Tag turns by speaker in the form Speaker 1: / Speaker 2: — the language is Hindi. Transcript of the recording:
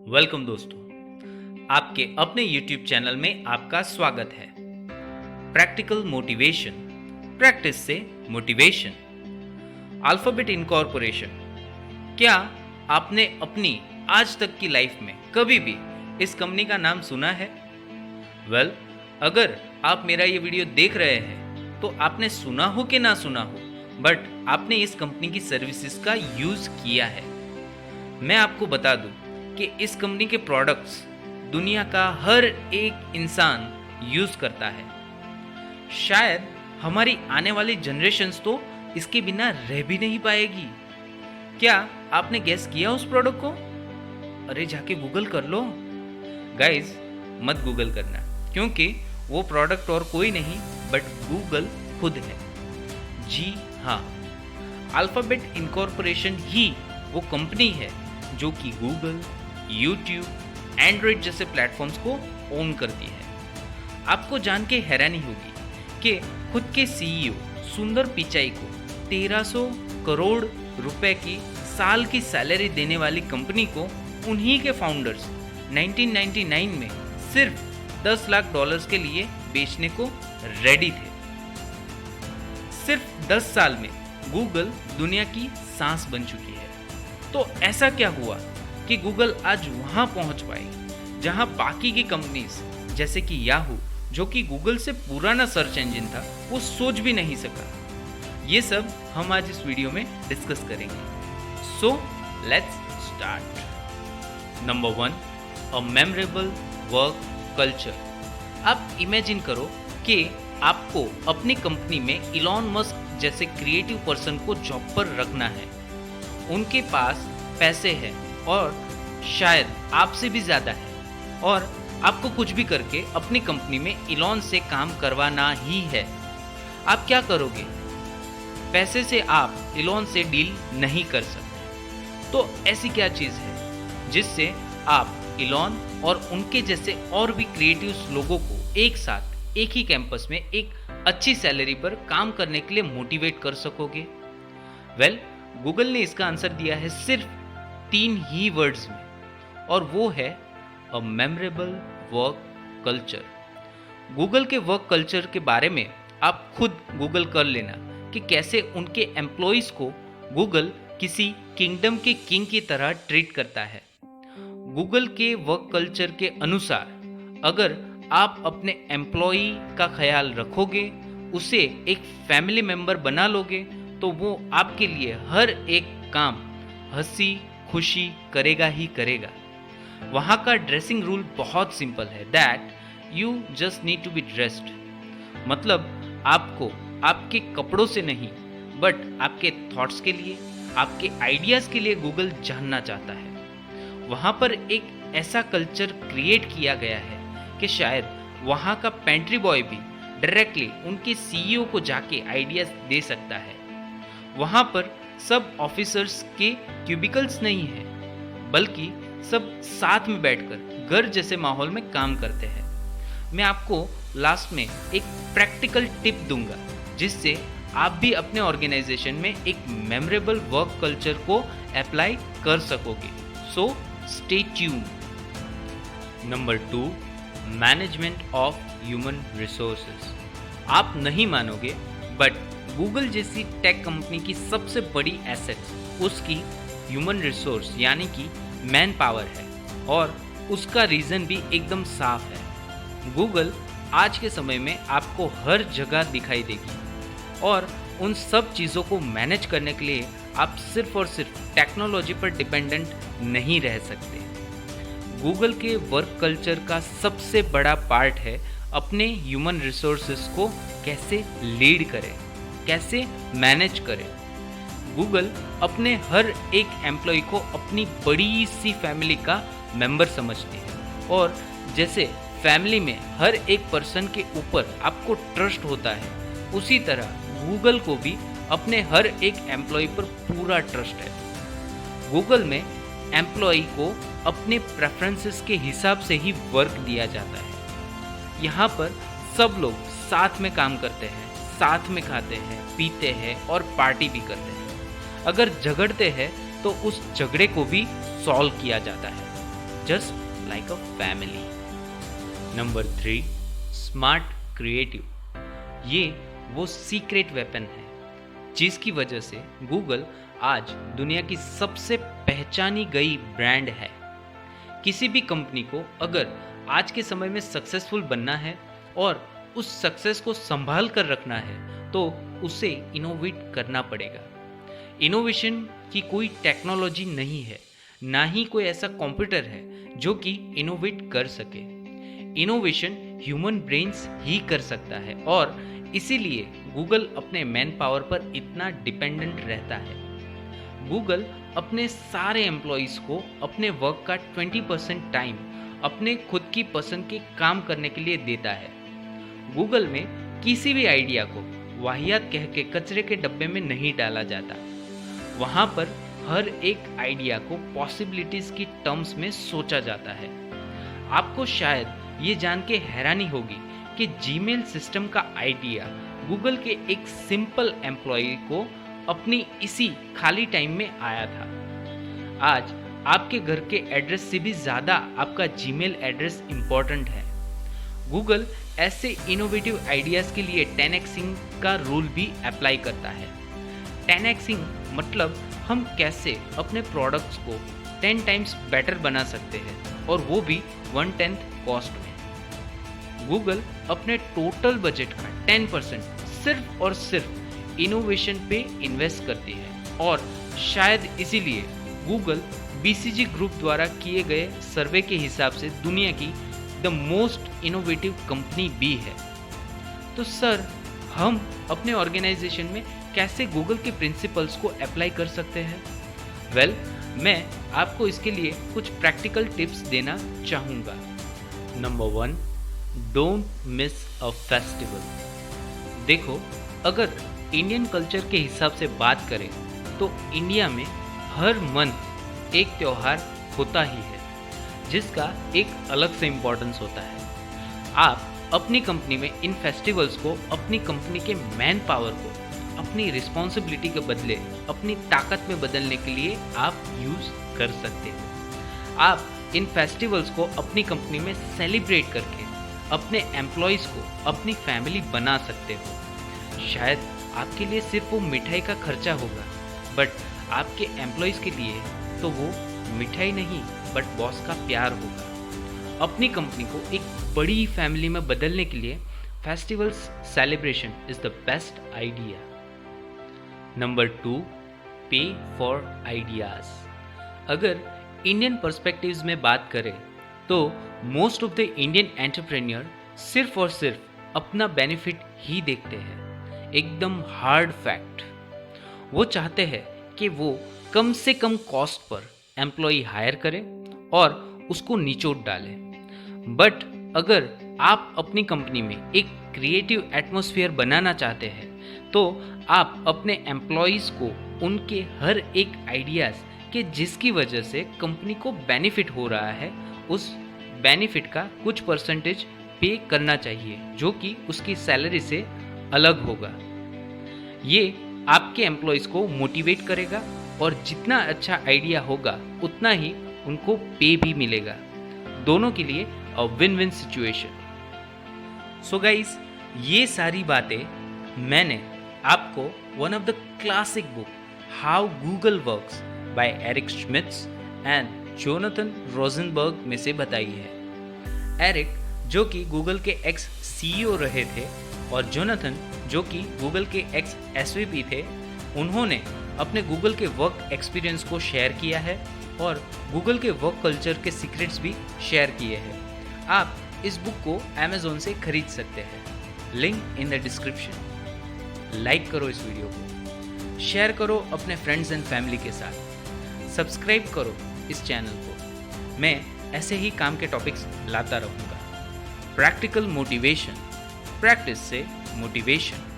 Speaker 1: वेलकम दोस्तों, आपके अपने YouTube चैनल में आपका स्वागत है। प्रैक्टिकल मोटिवेशन, प्रैक्टिस से मोटिवेशन। Alphabet incorporation. क्या आपने अपनी आज तक की लाइफ में कभी भी इस कंपनी का नाम सुना है? अगर आप मेरा ये वीडियो देख रहे हैं तो आपने सुना हो कि ना सुना हो, बट आपने इस कंपनी की सर्विसेज का यूज किया है। मैं आपको बता दूं कि इस कंपनी के प्रोडक्ट्स दुनिया का हर एक इंसान यूज करता है। शायद हमारी आने वाली जनरेशन्स तो इसके बिना रह भी नहीं पाएगी। क्या आपने गेस किया उस प्रोडक्ट को? अरे जाके गूगल कर लो। गाइस, मत गूगल करना, क्योंकि वो प्रोडक्ट और कोई नहीं बट गूगल खुद है। जी हाँ, अल्फाबेट इनकॉर्पोरेशन ही वो कंपनी है जो कि गूगल, यूट्यूब, एंड्रॉइड जैसे प्लेटफॉर्म्स को ओन करती है। आपको जान के हैरानी होगी कि खुद के सीईओ सुंदर पिचाई को 1300 करोड़ रुपए की साल की सैलरी देने वाली कंपनी को उन्हीं के फाउंडर्स 1999 में सिर्फ $10 लाख के लिए बेचने को रेडी थे। सिर्फ 10 साल में गूगल दुनिया की सांस बन चुकी है। तो ऐसा क्या हुआ कि गूगल आज वहां पहुंच पाई जहां बाकी की कंपनीज जैसे कि याहू, जो कि गूगल से पुराना सर्च इंजन था, वो सोच भी नहीं सका। ये सब हम आज इस वीडियो में डिस्कस करेंगे। So let's start. Number 1, a memorable work culture. आप इमेजिन करो कि आपको अपनी कंपनी में इलॉन मस्क जैसे क्रिएटिव पर्सन को जॉब पर रखना है। उनके पास पैसे हैं और शायद आपसे भी ज़्यादा है, और आपको कुछ भी करके अपनी कंपनी में इलॉन से काम करवाना ही है। आप क्या करोगे? पैसे से आप इलॉन से डील नहीं कर सकते। तो ऐसी क्या चीज़ है जिससे आप इलॉन और उनके जैसे और भी क्रिएटिव लोगों को एक साथ एक ही कैंपस में एक अच्छी सैलरी पर काम करने के लिए मोटिवेट कर सकोगे? गूगल ने इसका आंसर दिया है सिर्फ 3 ही वर्ड्स में, और वो है अ मेमोरेबल वर्क कल्चर। गूगल के वर्क कल्चर के बारे में आप खुद गूगल कर लेना कि कैसे उनके एम्प्लॉइज को गूगल किसी किंगडम के किंग की तरह ट्रीट करता है। गूगल के वर्क कल्चर के अनुसार अगर आप अपने एम्प्लॉई का ख्याल रखोगे, उसे एक फैमिली मेंबर बना लोगे, तो वो आपके लिए हर एक काम हंसी खुशी करेगा ही करेगा। वहाँ का ड्रेसिंग रूल बहुत सिंपल है, that you just need to be dressed. मतलब आपको आपके कपड़ों से नहीं बट आपके थॉट्स के लिए, आपके आइडियाज़ के लिए गूगल जानना चाहता है। वहाँ पर एक ऐसा कल्चर क्रिएट किया गया है कि शायद वहाँ का पेंट्री बॉय भी डायरेक्टली उनके सीईओ को जाके आइडियाज़ दे सकता है। वहाँ पर सब ऑफिसर्स के क्यूबिकल्स नहीं है, बल्कि सब साथ में बैठकर घर जैसे माहौल में काम करते हैं। मैं आपको लास्ट में एक प्रैक्टिकल टिप दूंगा जिससे आप भी अपने ऑर्गेनाइजेशन में एक मेमोरेबल वर्क कल्चर को अप्लाई कर सकोगे। So stay tuned. Number 2, management of human resources. आप नहीं मानोगे बट गूगल जैसी टेक कंपनी की सबसे बड़ी एसेट्स उसकी ह्यूमन रिसोर्स यानी कि मैन पावर है, और उसका रीज़न भी एकदम साफ है। गूगल आज के समय में आपको हर जगह दिखाई देगी, और उन सब चीज़ों को मैनेज करने के लिए आप सिर्फ और सिर्फ टेक्नोलॉजी पर डिपेंडेंट नहीं रह सकते। गूगल के वर्क कल्चर का सबसे बड़ा पार्ट है अपने ह्यूमन रिसोर्सेज को कैसे लीड करें, कैसे मैनेज करें। गूगल अपने हर एक एम्प्लॉय को अपनी बड़ी सी फैमिली का मेंबर समझती है, और जैसे फैमिली में हर एक पर्सन के ऊपर आपको ट्रस्ट होता है, उसी तरह गूगल को भी अपने हर एक एम्प्लॉय पर पूरा ट्रस्ट है। गूगल में एम्प्लॉय को अपने प्रेफरेंसेस के हिसाब से ही वर्क दिया जाता है। यहाँ पर सब लोग साथ में काम करते हैं, साथ में खाते हैं, पीते हैं और पार्टी भी करते हैं। अगर झगड़ते हैं तो उस झगड़े को भी सॉल्व किया जाता है। just like a family. Number 3, smart creative. ये वो सीक्रेट वेपन है जिसकी वजह से गूगल आज दुनिया की सबसे पहचानी गई ब्रांड है। किसी भी कंपनी को अगर आज के समय में सक्सेसफुल बनना है और उस सक्सेस को संभाल कर रखना है तो उसे इनोवेट करना पड़ेगा। इनोवेशन की कोई टेक्नोलॉजी नहीं है, ना ही कोई ऐसा कंप्यूटर है जो कि इनोवेट कर सके। इनोवेशन ह्यूमन ब्रेन्स ही कर सकता है और इसीलिए गूगल अपने मैन पावर पर इतना डिपेंडेंट रहता है। गूगल अपने सारे एम्प्लॉयज़ को अपने वर्क का 20% टाइम अपने खुद की पसंद के काम करने के लिए देता है। गूगल में किसी भी आइडिया को वाहियात कह के कचरे के डब्बे में नहीं डाला जाता। वहाँ पर हर एक आइडिया को पॉसिबिलिटीज़ की टर्म्स में सोचा जाता है। आपको शायद ये जान के हैरानी होगी कि जीमेल सिस्टम का आइडिया गूगल के एक सिंपल एम्प्लॉय को अपनी इसी खाली टाइम में आया था। आज आपके घर के एड्रेस से भी ज़्यादा आपका जीमेल एड्रेस इम्पॉर्टेंट है। गूगल ऐसे इनोवेटिव आइडियाज़ के लिए 10xing का रूल भी अप्लाई करता है। 10xing मतलब हम कैसे अपने प्रोडक्ट्स को 10 टाइम्स बेटर बना सकते हैं और वो भी 1/10 कॉस्ट में। गूगल अपने टोटल बजट का 10% सिर्फ और सिर्फ इनोवेशन पे इन्वेस्ट करती है और शायद इसीलिए गूगल BCG ग्रुप द्वारा किए गए सर्वे के हिसाब से दुनिया की द मोस्ट इनोवेटिव कंपनी भी है। तो सर, हम अपने ऑर्गेनाइजेशन में कैसे गूगल के प्रिंसिपल्स को अप्लाई कर सकते हैं? वेल, मैं आपको इसके लिए कुछ प्रैक्टिकल टिप्स देना चाहूँगा। Number 1, don't miss a festival. देखो, अगर इंडियन कल्चर के हिसाब से बात करें तो इंडिया में हर मंथ एक त्यौहार होता ही है जिसका एक अलग से इम्पोर्टेंस होता है। आप अपनी कंपनी में इन फेस्टिवल्स को अपनी कंपनी के मैन पावर को अपनी रिस्पॉन्सिबिलिटी के बदले अपनी ताकत में बदलने के लिए आप यूज़ कर सकते हो। आप इन फेस्टिवल्स को अपनी कंपनी में सेलिब्रेट करके अपने एम्प्लॉयज़ को अपनी फैमिली बना सकते हो। शायद आपके लिए सिर्फ वो मिठाई का खर्चा होगा, बट आपके एम्प्लॉयज़ के लिए तो वो मिठाई नहीं बट बॉस का प्यार होगा। अपनी कंपनी को एक बड़ी फैमिली में बदलने के लिए festivals celebration is the best idea. Number 2, पे फॉर आइडियाज़। अगर इंडियन पर्सपेक्टिव्स में बात करें तो most of the Indian entrepreneur सिर्फ और सिर्फ अपना बेनिफिट ही देखते हैं। एकदम हार्ड फैक्ट। वो चाहते हैं कि वो कम से कम कॉस्ट पर एम्प्लॉय हायर करें और उसको निचोड़ डालें। बट अगर आप अपनी कंपनी में एक क्रिएटिव एटमॉस्फेयर बनाना चाहते हैं तो आप अपने एम्प्लॉयज़ को उनके हर एक आइडियाज़ के जिसकी वजह से कंपनी को बेनिफिट हो रहा है उस बेनिफिट का कुछ परसेंटेज पे करना चाहिए जो कि उसकी सैलरी से अलग होगा। ये आपके एम्प्लॉयज़ को मोटिवेट करेगा और जितना अच्छा आइडिया होगा उतना ही उनको पे भी मिलेगा। दोनों के लिए a win win situation. So guys, ये सारी बातें मैंने आपको one of the classic book how Google works by Eric Schmidt and Jonathan Rosenberg में से बताई है। एरिक जो कि गूगल के एक्स CEO रहे थे और जोनाथन जो कि गूगल के एक्स SVP थे, उन्होंने अपने गूगल के वर्क एक्सपीरियंस को शेयर किया है और गूगल के वर्क कल्चर के सीक्रेट्स भी शेयर किए हैं। आप इस बुक को Amazon से खरीद सकते हैं, link in the description. Like करो इस वीडियो को, शेयर करो अपने फ्रेंड्स एंड फैमिली के साथ, सब्सक्राइब करो इस चैनल को। मैं ऐसे ही काम के टॉपिक्स लाता रहूँगा। प्रैक्टिकल मोटिवेशन, प्रैक्टिस से मोटिवेशन।